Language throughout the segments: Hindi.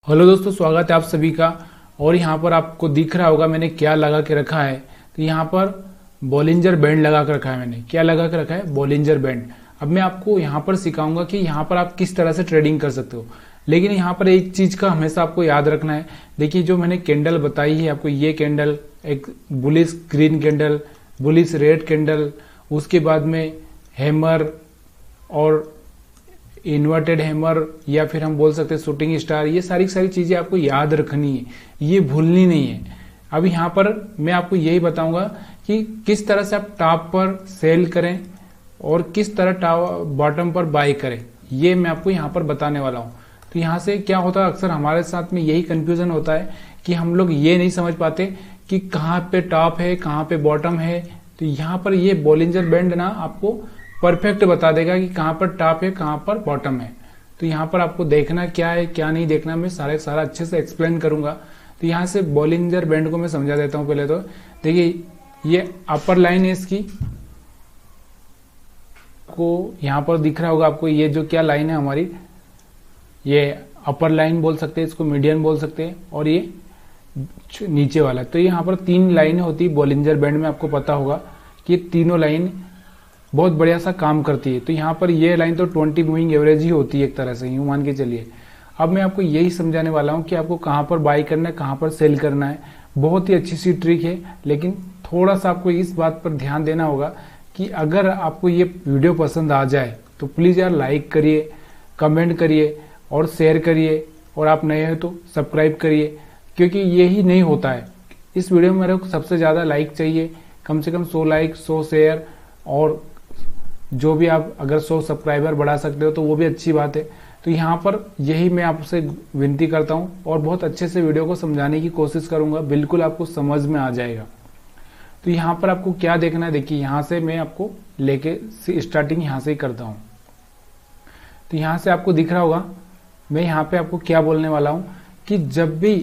हेलो दोस्तों, स्वागत है आप सभी का। और यहाँ पर आपको दिख रहा होगा मैंने क्या लगा के रखा है। तो यहाँ पर बॉलिंजर बैंड लगा के रखा है। मैंने क्या लगा के रखा है? Bollinger band. अब मैं आपको यहाँ पर सिखाऊंगा कि यहाँ पर आप किस तरह से ट्रेडिंग कर सकते हो। लेकिन यहाँ पर एक चीज का हमेशा आपको याद रखना है। देखिए, जो मैंने कैंडल बताई है आपको, ये कैंडल एक bullish green candle, bullish red candle, उसके बाद में हैमर और इन्वर्टेड हैमर, या फिर हम बोल सकते हैं शूटिंग स्टार। ये सारी सारी चीजें आपको याद रखनी है, ये भूलनी नहीं है। अब यहाँ पर मैं आपको यही बताऊंगा कि किस तरह से आप टॉप पर सेल करें और किस तरह बॉटम पर बाय करें, ये मैं आपको यहाँ पर बताने वाला हूँ। तो यहाँ से क्या होता है, अक्सर हमारे साथ में यही कंफ्यूजन होता है कि हम लोग ये नहीं समझ पाते कि कहाँ पे टॉप है कहाँ पे बॉटम है। तो यहाँ पर ये बॉलिंजर बैंड ना आपको परफेक्ट बता देगा कि कहाँ पर टॉप है कहाँ पर बॉटम है। तो यहाँ पर आपको देखना क्या है क्या नहीं देखना, मैं सारा अच्छे से एक्सप्लेन करूंगा। तो यहाँ से बॉलिंजर बैंड को मैं समझा देता हूँ। पहले तो देखिए, ये अपर लाइन है इसकी, को यहाँ पर दिख रहा होगा आपको। ये जो क्या लाइन है हमारी, ये अपर लाइन बोल सकते हैं, इसको मीडियन बोल सकते हैं, और ये नीचे वाला। तो यहाँ पर 3 लाइनें होती है बॉलिंजर बैंड में। आपको पता होगा कि ये तीनों लाइन बहुत बढ़िया सा काम करती है। तो यहाँ पर ये लाइन तो 20 मूविंग एवरेज ही होती है एक तरह से, यूं मान के चलिए। अब मैं आपको यही समझाने वाला हूँ कि आपको कहाँ पर बाय करना है कहाँ पर सेल करना है। बहुत ही अच्छी सी ट्रिक है, लेकिन थोड़ा सा आपको इस बात पर ध्यान देना होगा कि अगर आपको ये वीडियो पसंद आ जाए तो प्लीज यार लाइक करिए, कमेंट करिए और शेयर करिए, और आप नए हो तो सब्सक्राइब करिए, क्योंकि यही नहीं होता है। इस वीडियो में मेरे को सबसे ज्यादा लाइक चाहिए, कम से कम 100 लाइक 100 शेयर, और जो भी आप अगर 100 सब्सक्राइबर बढ़ा सकते हो तो वो भी अच्छी बात है। तो यहाँ पर यही मैं आपसे विनती करता हूँ, और बहुत अच्छे से वीडियो को समझाने की कोशिश करूंगा, बिल्कुल आपको समझ में आ जाएगा। तो यहाँ पर आपको क्या देखना है, देखिए यहाँ से मैं आपको लेके स्टार्टिंग यहाँ से ही करता हूँ। तो यहाँ से आपको दिख रहा होगा, मैं यहाँ पे आपको क्या बोलने वाला हूँ कि जब भी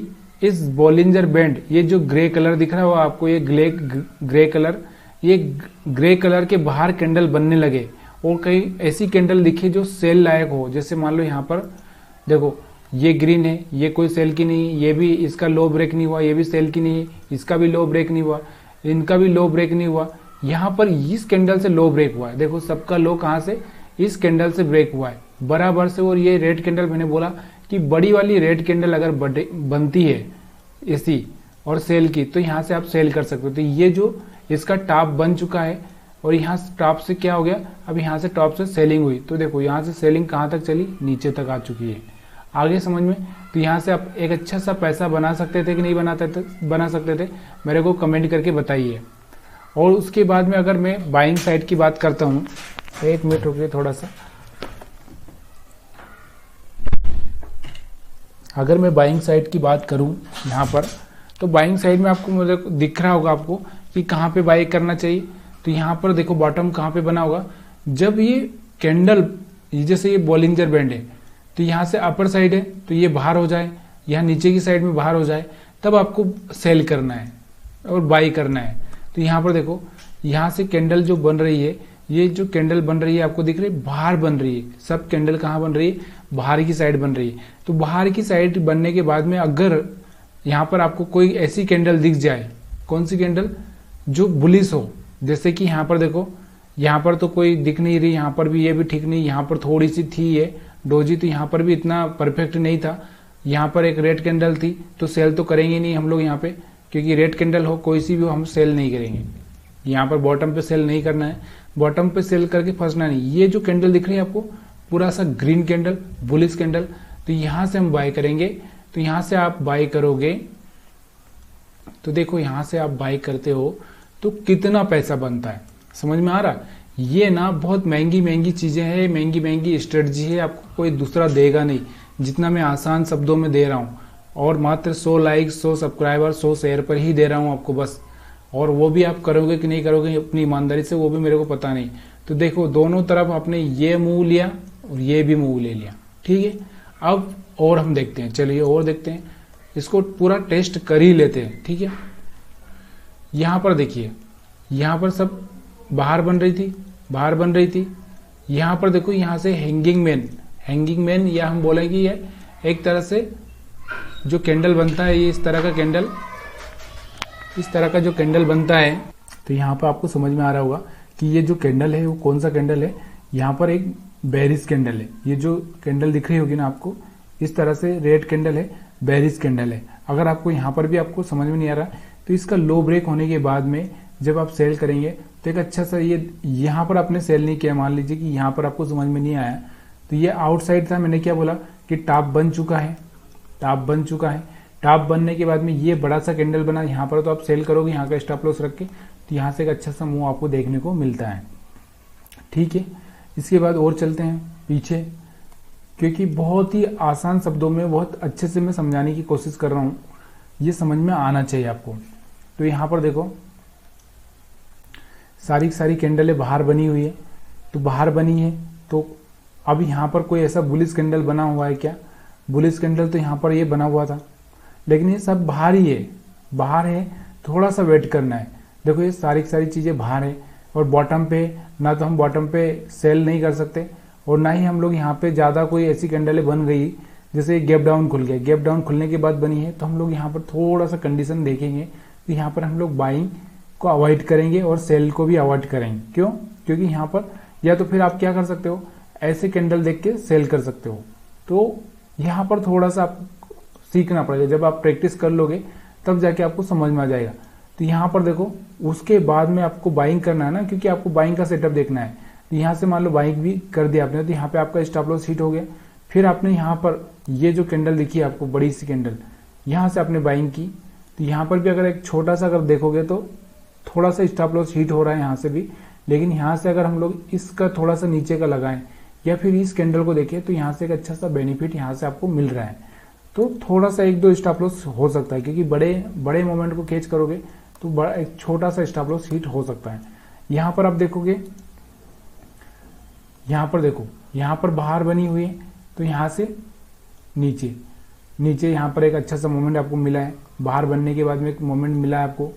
इस बॉलिंजर बैंड, ये जो ग्रे कलर दिख रहा होगा आपको, ये ग्रे कलर, ये ग्रे कलर के बाहर कैंडल बनने लगे और कहीं ऐसी कैंडल दिखे जो सेल लायक हो। जैसे मान लो यहाँ पर देखो, ये ग्रीन है, ये कोई सेल की नहीं, ये भी इसका लो ब्रेक नहीं हुआ, ये भी सेल की नहीं है, इसका भी लो ब्रेक नहीं हुआ, इनका भी लो ब्रेक नहीं हुआ। यहाँ पर इस कैंडल से लो ब्रेक हुआ है। देखो, सबका लो कहाँ से, इस कैंडल से ब्रेक हुआ है बराबर से। और ये रेड कैंडल, मैंने बोला कि बड़ी वाली रेड कैंडल अगर बनती है ऐसी और सेल की, तो यहाँ से आप सेल कर सकते हो। तो ये जो इसका टॉप बन चुका है, और यहाँ टॉप से क्या हो गया, अब यहाँ से टॉप से सेलिंग हुई। तो देखो यहाँ से सेलिंग कहाँ तक चली, नीचे तक आ चुकी है। आगे समझ में? तो यहाँ से आप एक अच्छा सा पैसा बना सकते थे कि नहीं बना सकते थे, मेरे को कमेंट करके बताइए। और उसके बाद में अगर मैं बाइंग साइड की बात करता हूँ, एक मिनट रुकिए थोड़ा सा। अगर मैं बाइंग साइड की बात करूँ यहाँ पर, तो बाइंग साइड में आपको मुझे दिख रहा होगा आपको कि कहाँ पे बाई करना चाहिए। तो यहाँ पर देखो बॉटम कहाँ पे बना होगा, जब ये कैंडल, जैसे ये बॉलिंजर बैंड है, तो यहाँ से अपर साइड है तो ये बाहर हो जाए, यहाँ नीचे की साइड में बाहर हो जाए, तब आपको सेल करना है और बाई करना है। तो यहाँ पर देखो, यहाँ से कैंडल जो बन रही है, ये जो कैंडल बन रही है आपको दिख रही है, बाहर बन रही है। सब कैंडल कहाँ बन रही है, बाहर की साइड बन रही है। तो बाहर की साइड बनने के बाद में अगर यहाँ पर आपको कोई ऐसी कैंडल दिख जाए, कौन सी कैंडल, जो बुलिश हो, जैसे कि यहाँ पर देखो, यहाँ पर तो कोई दिख नहीं रही, यहाँ पर भी ये भी ठीक नहीं, यहाँ पर थोड़ी सी थी ये डोजी, तो यहाँ पर भी इतना परफेक्ट नहीं था। यहाँ पर एक रेड कैंडल थी, तो सेल तो करेंगे नहीं हम लोग यहाँ पे, क्योंकि रेड कैंडल हो कोई सी भी हम सेल नहीं करेंगे। यहाँ पर बॉटम पे सेल नहीं करना है, बॉटम पे सेल करके फंसना नहीं। ये जो कैंडल दिख रही है आपको, पूरा सा ग्रीन कैंडल, बुलिश कैंडल, तो यहाँ से हम बाय करेंगे। तो यहाँ से आप बाय करोगे, तो देखो यहाँ से आप बाय करते हो तो कितना पैसा बनता है, समझ में आ रहा? ये ना बहुत महंगी महंगी चीजें हैं, महंगी महंगी स्ट्रेटजी है, आपको कोई दूसरा देगा नहीं जितना मैं आसान शब्दों में दे रहा हूँ। और मात्र 100 लाइक 100 सब्सक्राइबर 100 शेयर पर ही दे रहा हूँ आपको बस। और वो भी आप करोगे कि नहीं करोगे अपनी ईमानदारी से, वो भी मेरे को पता नहीं। तो देखो, दोनों तरफ आपने ये मूव लिया और ये भी मूव ले लिया, ठीक है। अब और हम देखते हैं, चलिए और देखते हैं, इसको पूरा टेस्ट कर ही लेते हैं, ठीक है। यहाँ पर देखिए, यहाँ पर सब बाहर बन रही थी। यहाँ पर देखो, यहाँ से हैंगिंग मैन, या हम बोलेंगे ये एक तरह से जो कैंडल बनता है ये इस तरह का कैंडल, इस तरह का जो कैंडल बनता है। तो यहाँ पर आपको समझ में आ रहा होगा कि ये जो कैंडल है वो कौन सा कैंडल है। यहाँ पर एक बेरिश कैंडल है। ये जो कैंडल दिख रही होगी ना आपको, इस तरह से रेड कैंडल है, बेरिश कैंडल है। अगर आपको यहाँ पर भी आपको समझ में नहीं आ रहा तो इसका लो ब्रेक होने के बाद में जब आप सेल करेंगे तो एक अच्छा सा, ये यहाँ पर आपने सेल नहीं किया, मान लीजिए कि यहाँ पर आपको समझ में नहीं आया तो ये आउटसाइड था। मैंने क्या बोला कि टॉप बन चुका है, टॉप बन चुका है। टॉप बनने के बाद में ये बड़ा सा कैंडल बना यहाँ पर, तो आप सेल करोगे यहाँ का स्टॉप लॉस रख के, तो यहाँ से एक अच्छा सा मूव आपको देखने को मिलता है। ठीक है, इसके बाद और चलते हैं पीछे, क्योंकि बहुत ही आसान शब्दों में बहुत अच्छे से मैं समझाने की कोशिश कर रहा हूँ, ये समझ में आना चाहिए आपको। तो यहाँ पर देखो सारी सारी कैंडलें बाहर बनी हुई है, तो बाहर बनी है तो अब यहाँ पर कोई ऐसा बुलिश कैंडल बना हुआ है क्या? बुलिश कैंडल तो यहाँ पर ये बना हुआ था, लेकिन ये सब बाहर ही है, बाहर है, थोड़ा सा वेट करना है। देखो ये सारी सारी चीजें बाहर है और बॉटम पे ना तो हम बॉटम पे सेल नहीं कर सकते और ना ही हम लोग यहाँ पे ज्यादा कोई ऐसी कैंडलें बन गई जैसे गैप डाउन खुल गया, गैप डाउन खुलने के बाद बनी है, तो हम लोग यहाँ पर थोड़ा सा कंडीशन देखेंगे तो यहाँ पर हम लोग बाइंग को अवॉइड करेंगे और सेल को भी अवॉइड करेंगे। क्यों? क्योंकि यहाँ पर या तो फिर आप क्या कर सकते हो, ऐसे कैंडल देख के सेल कर सकते हो। तो यहाँ पर थोड़ा सा आप सीखना पड़ेगा, जब आप प्रैक्टिस कर लोगे तब जाके आपको समझ में आ जाएगा। तो यहाँ पर देखो उसके बाद में आपको बाइंग करना है ना, क्योंकि आपको बाइंग का सेटअप देखना है। तो यहाँ से मान लो बाइंग भी कर दिया आपने, तो यहाँ पे आपका स्टॉप लॉस हिट हो गया। फिर आपने यहाँ पर ये जो कैंडल दिखी है आपको, बड़ी सी कैंडल, यहाँ से आपने बाइंग की, तो यहाँ पर भी अगर एक छोटा सा अगर देखोगे तो थोड़ा सा स्टॉप लॉस हिट हो रहा है यहाँ से भी, लेकिन यहाँ से अगर हम लोग इसका थोड़ा सा नीचे का लगाएं या फिर इस कैंडल को देखें तो यहाँ से एक अच्छा सा बेनिफिट यहाँ से आपको मिल रहा है। तो थोड़ा सा एक दो स्टॉप लॉस हो सकता है, क्योंकि बड़े बड़े मोमेंट को कैच करोगे तो बड़ा एक छोटा सा स्टॉप लॉस हिट हो सकता है। यहाँ पर आप देखोगे, यहाँ पर देखो, यहाँ पर बाहर बनी हुई है, तो यहाँ से नीचे नीचे यहाँ पर एक अच्छा सा मोमेंट आपको मिला है, बाहर बनने के बाद में एक मोमेंट मिला है आपको।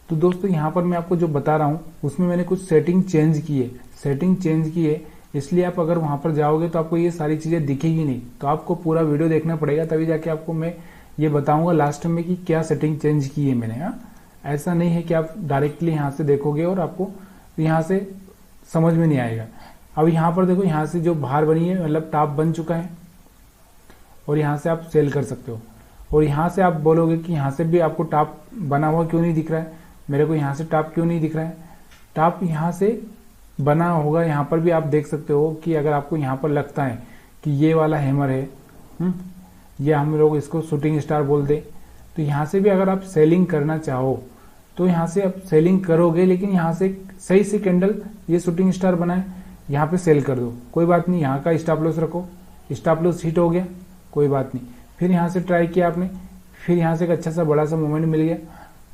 तो दोस्तों यहाँ पर मैं आपको जो बता रहा हूँ उसमें मैंने कुछ सेटिंग चेंज की है, सेटिंग चेंज की है, इसलिए आप अगर वहां पर जाओगे तो आपको ये सारी चीजें दिखेगी नहीं। तो आपको पूरा वीडियो देखना पड़ेगा, तभी जाके आपको मैं ये बताऊंगा लास्ट में कि क्या सेटिंग चेंज की है मैंने। हाँ, ऐसा नहीं है कि आप डायरेक्टली यहाँ से देखोगे और आपको यहाँ से समझ में नहीं आएगा। अब यहाँ पर देखो, यहाँ से जो बाहर बनी है मतलब टॉप बन चुका है और यहाँ से आप सेल कर सकते हो। और यहाँ से आप बोलोगे कि यहाँ से भी आपको टॉप बना हुआ क्यों नहीं दिख रहा है, मेरे को यहाँ से टॉप क्यों नहीं दिख रहा है। टॉप यहाँ से बना होगा, यहाँ पर भी आप देख सकते हो कि अगर आपको यहाँ पर लगता है कि ये वाला हैमर है, ये हम लोग इसको शूटिंग स्टार बोल दे, तो यहाँ से भी अगर आप सेलिंग करना चाहो तो यहाँ से आप सेलिंग करोगे, लेकिन यहाँ से सही से कैंडल ये शूटिंग स्टार बनाए, यहाँ पे सेल कर दो, कोई बात नहीं। यहाँ का स्टॉप लॉस रखो, स्टॉप लॉस हिट हो गया, कोई बात नहीं। फिर यहाँ से ट्राई किया आपने, फिर यहाँ से एक अच्छा सा बड़ा सा मोमेंट मिल गया।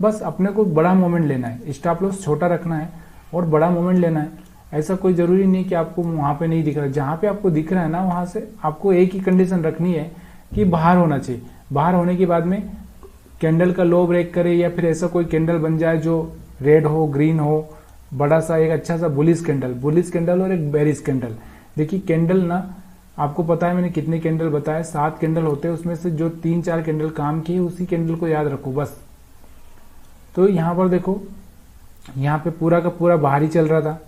बस अपने को बड़ा मोमेंट लेना है, स्टॉप लॉस छोटा रखना है और बड़ा मोमेंट लेना है। ऐसा कोई जरूरी नहीं कि आपको वहां पे नहीं दिख रहा है, जहां पे आपको दिख रहा है ना वहां से आपको एक ही कंडीशन रखनी है कि बाहर होना चाहिए। बाहर होने के बाद में कैंडल का लो ब्रेक करे या फिर ऐसा कोई कैंडल बन जाए जो रेड हो, ग्रीन हो, बड़ा सा एक अच्छा सा बुलिश कैंडल और एक बेरिश कैंडल। देखिए कैंडल ना, आपको पता है मैंने कितने कैंडल बताए, 7 कैंडल होते हैं, उसमें से जो 3-4 कैंडल काम किए उसी कैंडल को याद रखो बस। तो यहाँ पर देखो, यहाँ पे पूरा का पूरा बाहर ही चल रहा था,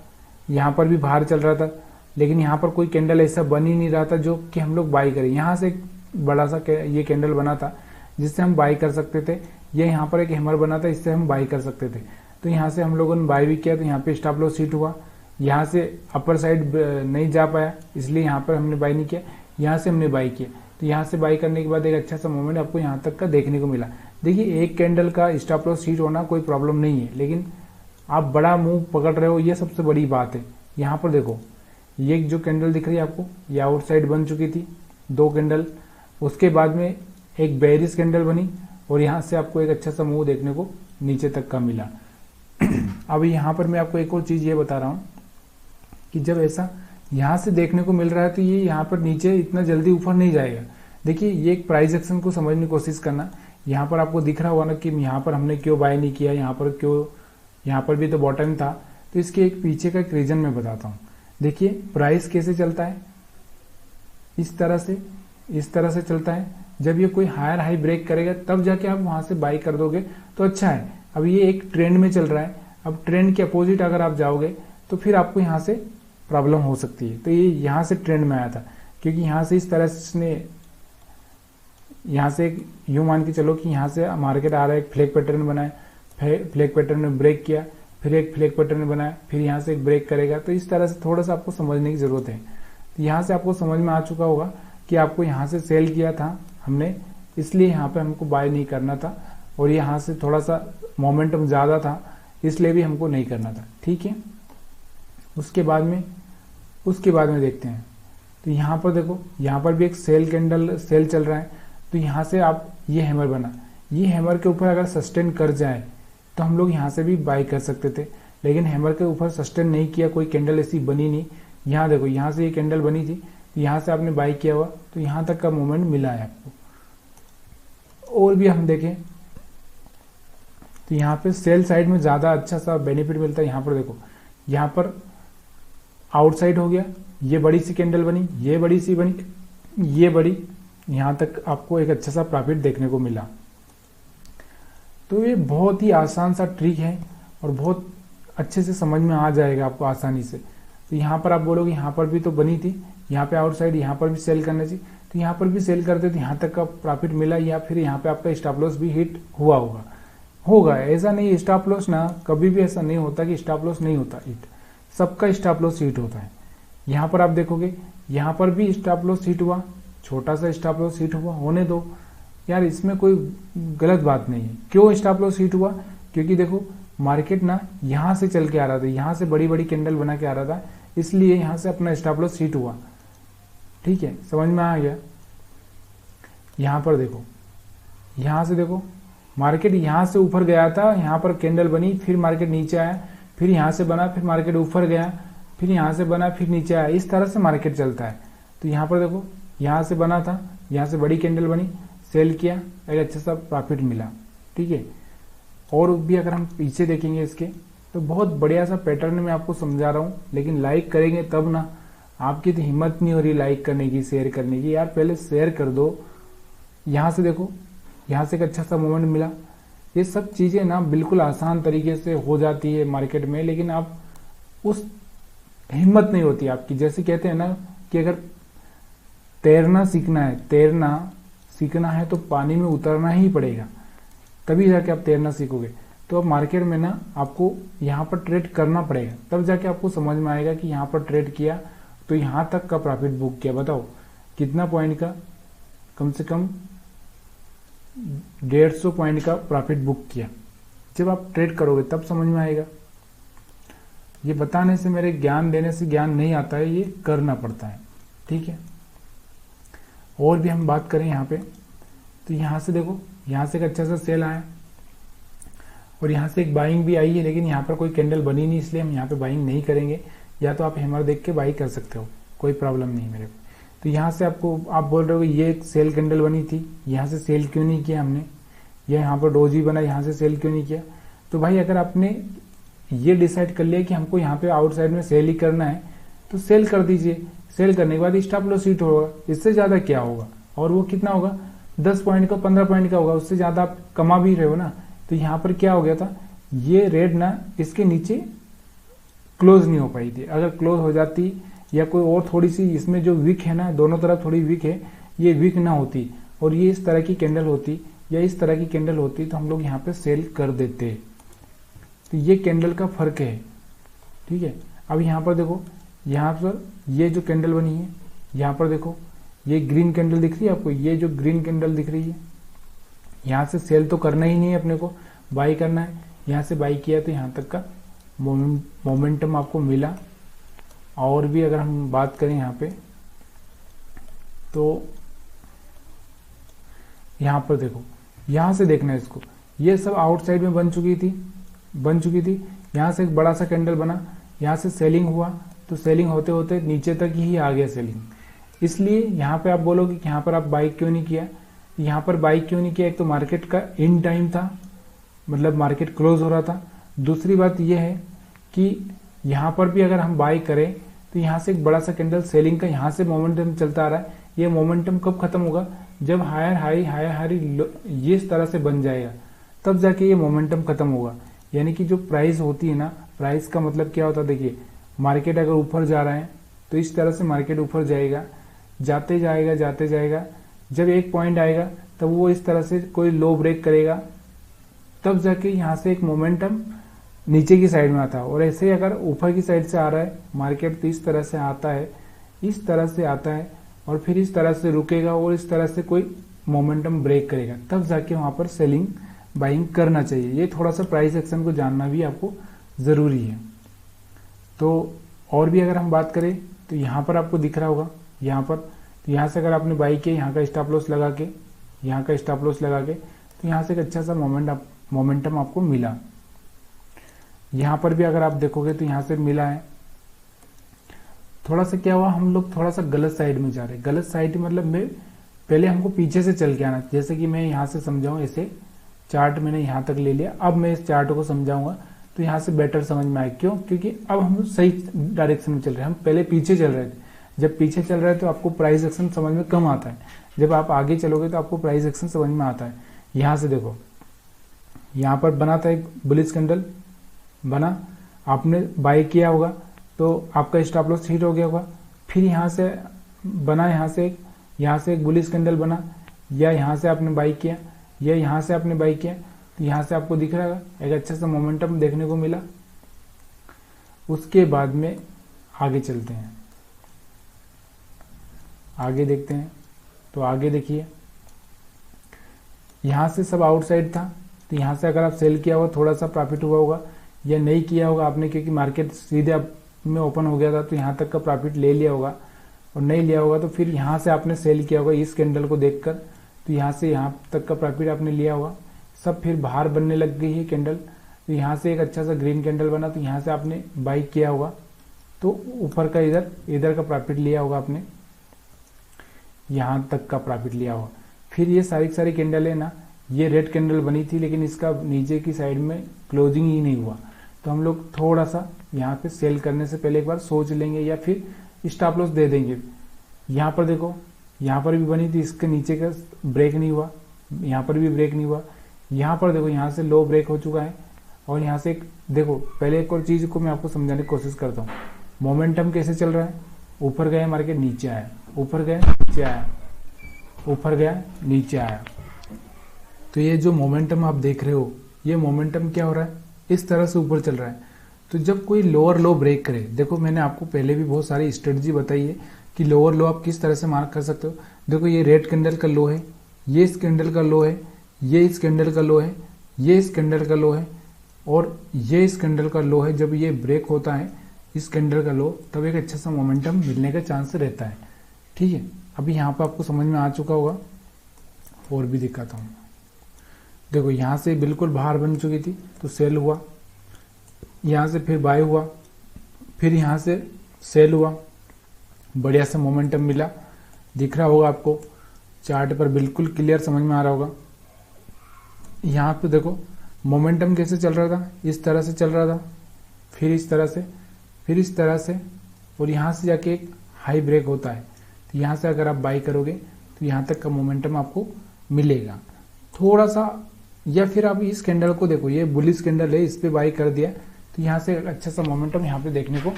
यहाँ पर भी बाहर चल रहा था, लेकिन यहाँ पर कोई कैंडल ऐसा बन ही नहीं रहा था जो कि हम लोग बाई करें। यहाँ से एक बड़ा सा ये कैंडल बना था जिससे हम बाई कर सकते थे, ये यहाँ पर एक हैमर बना था, इससे हम बाई कर सकते थे। तो यहाँ से हम लोगों ने बाई भी किया, तो यहाँ पे स्टॉप लॉस हिट हुआ, यहाँ से अपर साइड नहीं जा पाया इसलिए यहाँ पर हमने बाई नहीं किया, यहाँ से हमने बाई किया। तो यहाँ से बाई करने के बाद एक अच्छा सा मोमेंट आपको यहाँ तक का देखने को मिला। देखिए एक कैंडल का स्टॉप लॉस हिट होना कोई प्रॉब्लम नहीं है, लेकिन आप बड़ा मूव पकड़ रहे हो, ये सबसे बड़ी बात है। यहाँ पर देखो, ये जो कैंडल दिख रही है आपको, ये आउटसाइड बन चुकी थी 2 कैंडल, उसके बाद में एक बेरिश कैंडल बनी और यहाँ से आपको एक अच्छा सा मूव देखने को नीचे तक का मिला। अब यहाँ पर मैं आपको एक और चीज ये बता रहा हूँ कि जब ऐसा यहाँ से देखने को मिल रहा है तो ये यहाँ पर नीचे इतना जल्दी ऊपर नहीं जाएगा। देखिए ये एक प्राइस एक्शन को समझने की कोशिश करना। यहाँ पर आपको दिख रहा होगा ना कि यहाँ पर हमने क्यों बाय नहीं किया, यहाँ पर क्यों, यहाँ पर भी तो बॉटम था। तो इसके एक पीछे का एक रीजन मैं बताता हूँ। देखिए प्राइस कैसे चलता है, इस तरह से चलता है। जब ये कोई हायर हाई ब्रेक करेगा तब जाके आप वहां से बाई कर दोगे तो अच्छा है। अब ये एक ट्रेंड में चल रहा है, अब ट्रेंड के अपोजिट अगर आप जाओगे तो फिर आपको यहाँ से प्रॉब्लम हो सकती है। तो ये यहाँ से ट्रेंड में आया था, क्योंकि यहाँ से इस तरह से इसने यहाँ से यूं मान के चलो कि यहाँ से मार्केट आ रहा है, एक फ्लैग पैटर्न बनाया, फ्लैग पैटर्न ने ब्रेक किया, फिर एक फ्लैग पैटर्न बनाया, फिर यहाँ से एक ब्रेक करेगा। तो इस तरह से थोड़ा सा आपको समझने की जरूरत है। तो यहाँ से आपको समझ में आ चुका होगा कि आपको यहाँ से सेल किया था हमने, इसलिए यहाँ पे हमको बाय नहीं करना था, और यहाँ से थोड़ा सा मोमेंटम ज्यादा था इसलिए भी हमको नहीं करना था। ठीक है, उसके बाद में देखते हैं। तो यहाँ पर देखो, यहाँ पर भी एक सेल कैंडल सेल चल रहा है। तो यहाँ से आप ये हैमर बना, ये हैमर के ऊपर अगर सस्टेन कर जाए तो हम लोग यहाँ से भी बाय कर सकते थे, लेकिन हैमर के ऊपर सस्टेन नहीं किया, कोई कैंडल ऐसी बनी नहीं। यहाँ देखो, यहाँ से ये कैंडल बनी थी, यहाँ से आपने बाय किया हुआ तो यहाँ तक का मूवमेंट मिला है आपको। और भी हम देखें तो यहाँ पे सेल साइड में ज्यादा अच्छा सा बेनिफिट मिलता है। यहाँ पर देखो, यहाँ पर आउटसाइड हो गया, ये बड़ी सी कैंडल बनी, ये बड़ी सी बनी, ये बड़ी, यहाँ तक आपको एक अच्छा सा प्रॉफिट देखने को मिला। तो ये बहुत ही आसान सा ट्रिक है और बहुत अच्छे से समझ में आ जाएगा आपको आसानी से। तो यहाँ पर आप बोलोगे यहाँ पर भी तो बनी थी, यहाँ पे आउटसाइड, यहाँ पर भी सेल करना चाहिए, तो यहाँ पर भी सेल करते तो यहाँ तक का प्रॉफिट मिला, या फिर यहाँ पे आपका स्टॉप लॉस भी हिट होगा। ऐसा नहीं, स्टॉप लॉस ना कभी भी ऐसा नहीं होता कि स्टॉप लॉस नहीं होता हिट, सबका स्टॉप लॉस हिट होता है। यहाँ पर आप देखोगे, यहाँ पर भी स्टॉप लॉस हिट हुआ, छोटा सा स्टॉप लॉस हिट हुआ, होने दो यार, इसमें कोई गलत बात नहीं है। क्यों स्टॉप लॉस हिट हुआ? क्योंकि देखो मार्केट ना यहाँ से चल के आ रहा था, यहाँ से बड़ी बड़ी कैंडल बना के आ रहा था, इसलिए यहाँ से अपना स्टॉप लॉस हिट हुआ। ठीक है, समझ में आ गया। यहाँ पर देखो, यहाँ से देखो मार्केट यहाँ से ऊपर गया था, यहाँ पर कैंडल बनी, फिर मार्केट नीचे आया, फिर यहाँ से बना, फिर मार्केट ऊपर गया, फिर यहाँ से बना, फिर नीचे आया, इस तरह से मार्केट चलता है। तो यहाँ पर देखो, यहाँ से बना था, यहाँ से बड़ी कैंडल बनी, सेल किया, एक अच्छा सा प्रॉफिट मिला। ठीक है, और भी अगर हम पीछे देखेंगे इसके तो बहुत बढ़िया सा पैटर्न में आपको समझा रहा हूँ, लेकिन लाइक करेंगे तब ना, आपकी तो हिम्मत नहीं हो रही लाइक करने की, शेयर करने की। यार पहले शेयर कर दो। यहाँ से देखो, यहाँ से एक अच्छा सा मूवमेंट मिला। ये सब चीजें ना बिल्कुल आसान तरीके से हो जाती है मार्केट में, लेकिन आप उस हिम्मत नहीं होती आपकी। जैसे कहते हैं ना कि अगर तैरना सीखना है तो पानी में उतरना ही पड़ेगा, तभी जाके आप तैरना सीखोगे। तो अब मार्केट में ना आपको यहाँ पर ट्रेड करना पड़ेगा, तब जाके आपको समझ में आएगा कि यहाँ पर ट्रेड किया तो यहाँ तक का प्रॉफिट बुक किया। बताओ कितना पॉइंट का? कम से कम 150 पॉइंट का प्रॉफिट बुक किया। जब आप ट्रेड करोगे तब समझ में आएगा। ये बताने से, मेरे ज्ञान देने से ज्ञान नहीं आता है, ये करना पड़ता है। ठीक है, और भी हम बात करें यहाँ पे, तो यहाँ से देखो, यहाँ से एक अच्छा सा सेल आया और यहाँ से एक बाइंग भी आई है, लेकिन यहाँ पर कोई कैंडल बनी नहीं, इसलिए हम यहाँ पे बाइंग नहीं करेंगे। या तो आप हैमर देख के बाई कर सकते हो, कोई प्रॉब्लम नहीं मेरे को। तो यहाँ से आपको, आप बोल रहे हो ये एक सेल कैंडल बनी थी, यहाँ से सेल क्यों नहीं किया हमने, या यहाँ पर डोजी बना, यहाँ से सेल क्यों नहीं किया? तो भाई अगर आपने ये डिसाइड कर लिया कि हमको यहाँ पे आउटसाइड में सेल ही करना है, तो सेल कर दीजिए। सेल करने के बाद स्टॉप लॉस हिट होगा, इससे ज्यादा क्या होगा? और वो कितना होगा? 10 पॉइंट का, 15 पॉइंट का होगा, उससे ज्यादा आप कमा भी रहे हो ना। तो यहाँ पर क्या हो गया था, ये रेड ना इसके नीचे क्लोज नहीं हो पाई थी। अगर क्लोज हो जाती, या कोई और थोड़ी सी इसमें जो विक है ना, दोनों तरफ थोड़ी विक है, ये विक ना होती और ये इस तरह की कैंडल होती या इस तरह की कैंडल होती, तो हम लोग यहाँ पे सेल कर देते। तो ये कैंडल का फर्क है। ठीक है, अब यहाँ पर देखो, यहाँ पर ये जो कैंडल बनी है, यहाँ पर देखो ये ग्रीन कैंडल दिख रही है आपको, ये जो ग्रीन कैंडल दिख रही है, यहाँ से सेल तो करना ही नहीं है, अपने को बाई करना है। यहाँ से बाई किया तो यहाँ तक का मोमेंटम आपको मिला। और भी अगर हम बात करें यहाँ पे, तो यहाँ पर देखो, यहाँ से देखना है इसको, ये सब आउटसाइड में बन चुकी थी। यहाँ से एक बड़ा सा कैंडल बना, यहाँ से सेलिंग हुआ, तो सेलिंग होते होते नीचे तक ही आ गया सेलिंग। इसलिए यहाँ पे आप बोलोगे कि यहाँ पर आप बाई क्यों नहीं किया? यहाँ पर बाई क्यों नहीं किया? एक तो मार्केट का इन टाइम था, मतलब मार्केट क्लोज हो रहा था। दूसरी बात यह है कि यहाँ पर भी अगर हम बाई करें तो यहाँ से एक बड़ा सा कैंडल सेलिंग का यहाँ से मोमेंटम चलता आ रहा है। ये मोमेंटम कब खत्म होगा? जब हायर हाई हायर हाई ये इस तरह से बन जाएगा तब जाके ये मोमेंटम खत्म होगा। यानी कि जो प्राइस होती है ना, प्राइस का मतलब क्या होता है, देखिए मार्केट अगर ऊपर जा रहा है तो इस तरह से मार्केट ऊपर जाएगा, जाते जाएगा जाते जाएगा, जब एक पॉइंट आएगा तब वो इस तरह से कोई लो ब्रेक करेगा, तब जाके यहाँ से एक मोमेंटम नीचे की साइड में आता है। और ऐसे ही अगर ऊपर की साइड से आ रहा है मार्केट तो इस तरह से आता है, इस तरह से आता है और फिर इस तरह से रुकेगा और इस तरह से कोई मोमेंटम ब्रेक करेगा, तब जाके वहां पर सेलिंग बाइंग करना चाहिए। ये थोड़ा सा प्राइस एक्शन को जानना भी आपको जरूरी है। तो और भी अगर हम बात करें तो यहाँ पर आपको दिख रहा होगा, यहाँ पर तो यहाँ से अगर आपने बाई किया, यहाँ का स्टॉप लॉस लगा के, यहाँ का स्टॉप लॉस लगा के, तो यहाँ से एक अच्छा सा मोमेंटम आपको मिला। यहाँ पर भी अगर आप देखोगे तो यहाँ से मिला है। थोड़ा सा क्या हुआ, हम लोग थोड़ा सा गलत साइड में जा रहे हैं। गलत साइड मतलब में पहले हमको पीछे से चल के आना, जैसे कि मैं यहाँ से समझाऊं, ऐसे चार्ट मैंने यहाँ तक ले लिया, अब मैं इस चार्ट को समझाऊंगा तो यहाँ से बेटर समझ में आए। क्यों? क्योंकि अब हम सही डायरेक्शन में चल रहे हैं। हम पहले पीछे चल रहे थे, जब पीछे चल रहे हैं तो आपको प्राइस एक्शन समझ में कम आता है, जब आप आगे चलोगे तो आपको प्राइस एक्शन समझ में आता है। यहाँ से देखो, यहाँ पर बना था एक बुलिश कैंडल बना, आपने बाय किया होगा तो आपका स्टॉप लॉस हिट हो गया होगा। फिर यहाँ से बना, यहाँ से एक बुलिश कैंडल बना, या यहाँ से आपने बाय किया, या यहाँ से आपने बाय किया, तो यहाँ से आपको दिख रहा है एक अच्छा सा मोमेंटम देखने को मिला। उसके बाद में आगे चलते हैं, आगे देखते हैं। तो आगे देखिए, यहाँ से सब आउटसाइड था, तो यहाँ से अगर आप सेल किया होगा थोड़ा सा प्रॉफिट हुआ होगा, या नहीं किया होगा आपने क्योंकि मार्केट सीधे में ओपन हो गया था तो यहाँ तक का प्रॉफिट ले लिया होगा, और नहीं लिया होगा तो फिर यहाँ से आपने सेल किया होगा इस कैंडल को देखकर, तो यहाँ से यहाँ तक का प्रॉफिट आपने लिया होगा। सब फिर बाहर बनने लग गई है कैंडल, तो यहाँ से एक अच्छा सा ग्रीन कैंडल बना, तो यहाँ से आपने बाई किया होगा, तो ऊपर का इधर का प्रॉफिट लिया होगा आपने, यहाँ तक का प्रॉफिट लिया होगा। फिर ये सारी कैंडल है ना, ये रेड कैंडल बनी थी लेकिन इसका नीचे की साइड में क्लोजिंग ही नहीं हुआ, तो हम लोग थोड़ा सा यहाँ पे सेल करने से पहले एक बार सोच लेंगे या फिर स्टॉप लॉस दे देंगे। यहाँ पर देखो, यहाँ पर भी बनी थी, इसके नीचे का ब्रेक नहीं हुआ, यहाँ पर भी ब्रेक नहीं हुआ। यहाँ पर देखो, यहाँ से लो ब्रेक हो चुका है, और यहाँ से देखो, पहले एक और चीज को मैं आपको समझाने की कोशिश करता हूँ। मोमेंटम कैसे चल रहा है, ऊपर गया मार्केट, नीचे आया, ऊपर गया नीचे आया, ऊपर गया नीचे आया। तो ये जो मोमेंटम आप देख रहे हो, ये मोमेंटम क्या हो रहा है, इस तरह से ऊपर चल रहा है। तो जब कोई लोअर लो ब्रेक करे, देखो मैंने आपको पहले भी बहुत सारी स्ट्रेटजी बताई है कि लोअर लो आप किस तरह से मार्क कर सकते हो। देखो ये रेड कैंडल का लो है, ये इस कैंडल का लो है, ये इस कैंडल का लो है, ये इस कैंडल का लो है, और ये इस कैंडल का लो है। जब ये ब्रेक होता है इस कैंडल का लो, तब एक अच्छा सा मोमेंटम मिलने का चांस रहता है। ठीक है, अभी यहाँ पर आपको समझ में आ चुका होगा, और भी दिखाता हूँ। देखो यहाँ से बिल्कुल बाहर बन चुकी थी तो सेल हुआ, यहाँ से फिर बाय हुआ, फिर यहाँ से सेल हुआ, बढ़िया से मोमेंटम मिला। दिख रहा होगा आपको चार्ट पर, बिल्कुल क्लियर समझ में आ रहा होगा। यहाँ पे देखो मोमेंटम कैसे चल रहा था, इस तरह से चल रहा था, फिर इस तरह से, फिर इस तरह से, और यहाँ से जाके एक हाई ब्रेक होता है। तो यहाँ से अगर आप बाई करोगे तो यहाँ तक का मोमेंटम आपको मिलेगा थोड़ा सा। या फिर आप इस कैंडल को देखो, ये बुलिश कैंडल है, इस पे बाई कर दिया तो यहाँ से अच्छा सा मोमेंटम यहाँ पे देखने को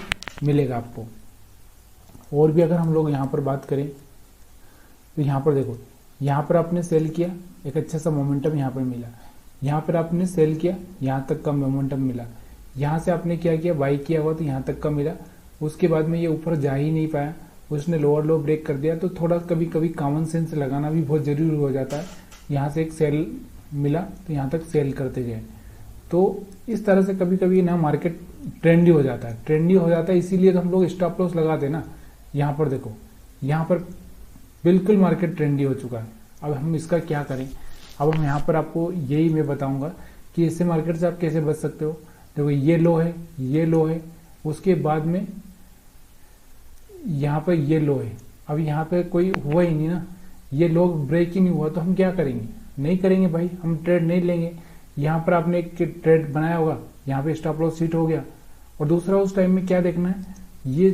मिलेगा आपको। और भी अगर हम लोग यहाँ पर बात करें तो यहाँ पर देखो, यहाँ पर आपने सेल किया, एक अच्छा सा मोमेंटम यहाँ पर मिला, यहाँ पर आपने सेल किया, यहाँ तक का मोमेंटम मिला, यहाँ से आपने क्या किया, बाई किया हुआ तो यहाँ तक का मिला। उसके बाद में ये ऊपर जा ही नहीं पाया, उसने लोअर लो ब्रेक कर दिया। तो थोड़ा कभी कभी कॉमन सेंस लगाना भी बहुत जरूरी हो जाता है। यहाँ से एक सेल मिला तो यहाँ तक सेल करते गए। तो इस तरह से कभी कभी ना मार्केट ट्रेंडी हो जाता है, इसीलिए तो हम लोग स्टॉप लॉस लगाते ना। यहाँ पर देखो, यहाँ पर बिल्कुल मार्केट ट्रेंडी हो चुका है। अब हम इसका क्या करें, अब हम यहाँ पर आपको यही मैं बताऊंगा कि इससे मार्केट से आप कैसे बच सकते हो। देखो ये लो है, ये लो है, उसके बाद में यहाँ पर ये लो है। अब यहाँ पे कोई हुआ ही नहीं ना, ये लो ब्रेक ही नहीं हुआ, तो हम क्या करेंगे, नहीं करेंगे भाई, हम ट्रेड नहीं लेंगे। यहाँ पर आपने एक ट्रेड बनाया होगा, यहाँ पे स्टॉप लॉस हिट हो गया। और दूसरा उस टाइम में क्या देखना है, ये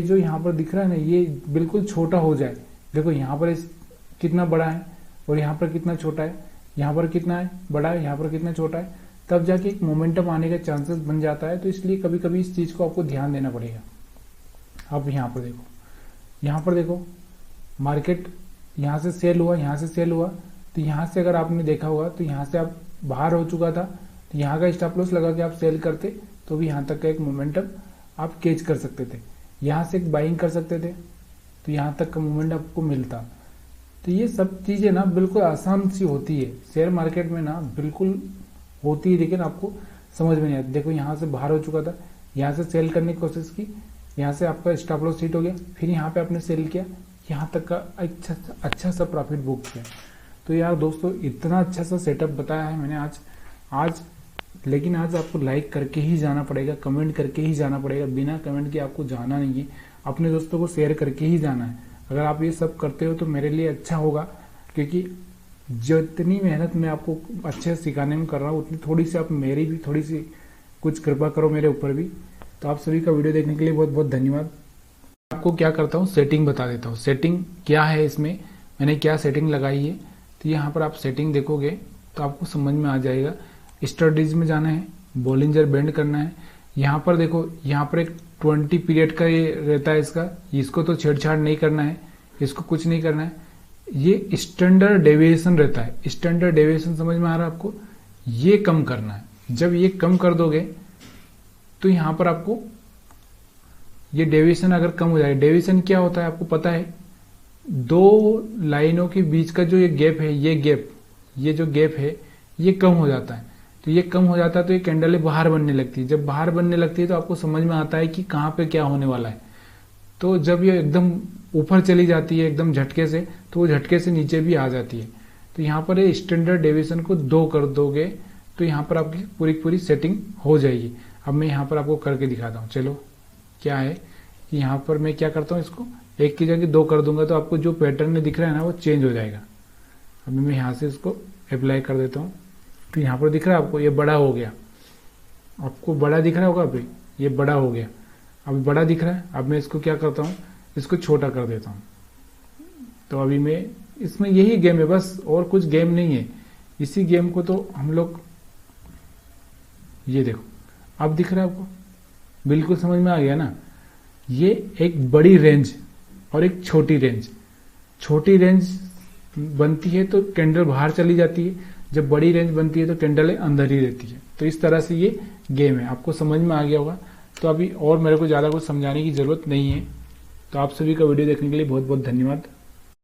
जो यहाँ पर दिख रहा है ना, ये बिल्कुल छोटा हो जाए। देखो यहाँ पर कितना बड़ा है और यहाँ पर कितना छोटा है, यहाँ पर कितना है बड़ा है, यहाँ पर कितना छोटा है, तब जाके एक मोमेंटम आने का चांसेस बन जाता है। तो इसलिए कभी कभी इस चीज को आपको ध्यान देना पड़ेगा। अब यहाँ पर देखो, यहाँ पर देखो मार्केट यहाँ से सेल हुआ, यहाँ से सेल हुआ, तो यहाँ से अगर आपने देखा होगा तो यहाँ से आप बाहर हो चुका था, तो यहाँ का स्टॉप लॉस लगा के आप सेल करते तो भी यहाँ तक का एक मोमेंटम आप कैच कर सकते थे। यहाँ से एक बाइंग कर सकते थे तो यहाँ तक का मोमेंट आपको मिलता। तो ये सब चीजें ना बिल्कुल आसान सी होती है शेयर मार्केट में ना, बिल्कुल होती है, लेकिन आपको समझ में नहीं आती। देखो यहाँ से बाहर हो चुका था, यहाँ से सेल करने की कोशिश की, यहाँ से आपका स्टॉप लॉस हिट हो गया, फिर यहाँ पे आपने सेल किया, यहाँ तक का अच्छा सा प्रॉफिट बुक किया। तो यार दोस्तों इतना अच्छा सा सेटअप बताया है मैंने आज लेकिन आज आपको लाइक करके ही जाना पड़ेगा, कमेंट करके ही जाना पड़ेगा, बिना कमेंट के आपको जाना नहीं है, अपने दोस्तों को शेयर करके ही जाना है। अगर आप ये सब करते हो तो मेरे लिए अच्छा होगा, क्योंकि जितनी मेहनत मैं आपको अच्छे से सिखाने में कर रहा हूँ उतनी थोड़ी सी आप मेरी भी थोड़ी सी कुछ कृपा करो मेरे ऊपर भी। तो आप सभी का वीडियो देखने के लिए बहुत बहुत धन्यवाद। आपको क्या करता हूँ, सेटिंग बता देता हूँ, सेटिंग क्या है, इसमें मैंने क्या सेटिंग लगाई है। तो यहाँ पर आप सेटिंग देखोगे तो आपको समझ में आ जाएगा। स्ट्रेटजीज में जाना है, बॉलिंजर बैंड करना है। यहाँ पर देखो, यहाँ पर एक 20 पीरियड का ये रहता है इसका, इसको तो छेड़छाड़ नहीं करना है, इसको कुछ नहीं करना है। ये स्टैंडर्ड डेविएशन रहता है, स्टैंडर्ड डेविएशन समझ में आ रहा है आपको, ये कम करना है। जब ये कम कर दोगे तो यहाँ पर आपको ये डेविएशन अगर कम हो जाए, डेविएशन क्या होता है आपको पता है, दो लाइनों के बीच का जो ये गैप है, ये जो गैप है ये कम हो जाता है। तो ये कम हो जाता है तो ये कैंडल बाहर बनने लगती है। जब बाहर बनने लगती है तो आपको समझ में आता है कि कहाँ पे क्या होने वाला है। तो जब ये एकदम ऊपर चली जाती है एकदम झटके से, तो वो झटके से नीचे भी आ जाती है। तो यहाँ पर ये स्टैंडर्ड डेविएशन को 2 कर दोगे तो यहाँ पर आपकी पूरी पूरी सेटिंग हो जाएगी। अब मैं यहाँ पर आपको करके दिखाता हूँ। चलो क्या है कि यहाँ पर मैं क्या करता हूँ, इसको 1 की जगह 2 कर दूंगा तो आपको जो पैटर्न दिख रहा है ना वो चेंज हो जाएगा। अभी मैं यहाँ से इसको अप्लाई कर देता हूँ। तो यहाँ पर दिख रहा है आपको, ये बड़ा हो गया, आपको बड़ा दिख रहा होगा, अभी ये बड़ा हो गया, अभी बड़ा दिख रहा है। अब मैं इसको क्या करता हूँ, इसको छोटा कर देता हूँ। तो अभी मैं इसमें यही गेम है बस, और कुछ गेम नहीं है। इसी गेम को तो हम लोग, ये देखो अब दिख रहा है आपको, बिल्कुल समझ में आ गया ना। ये एक बड़ी रेंज और एक छोटी रेंज, छोटी रेंज बनती है तो कैंडल बाहर चली जाती है, जब बड़ी रेंज बनती है तो कैंडल अंदर ही रहती है। तो इस तरह से ये गेम है, आपको समझ में आ गया होगा। तो अभी और मेरे को ज़्यादा कुछ समझाने की ज़रूरत नहीं है। तो आप सभी का वीडियो देखने के लिए बहुत बहुत धन्यवाद।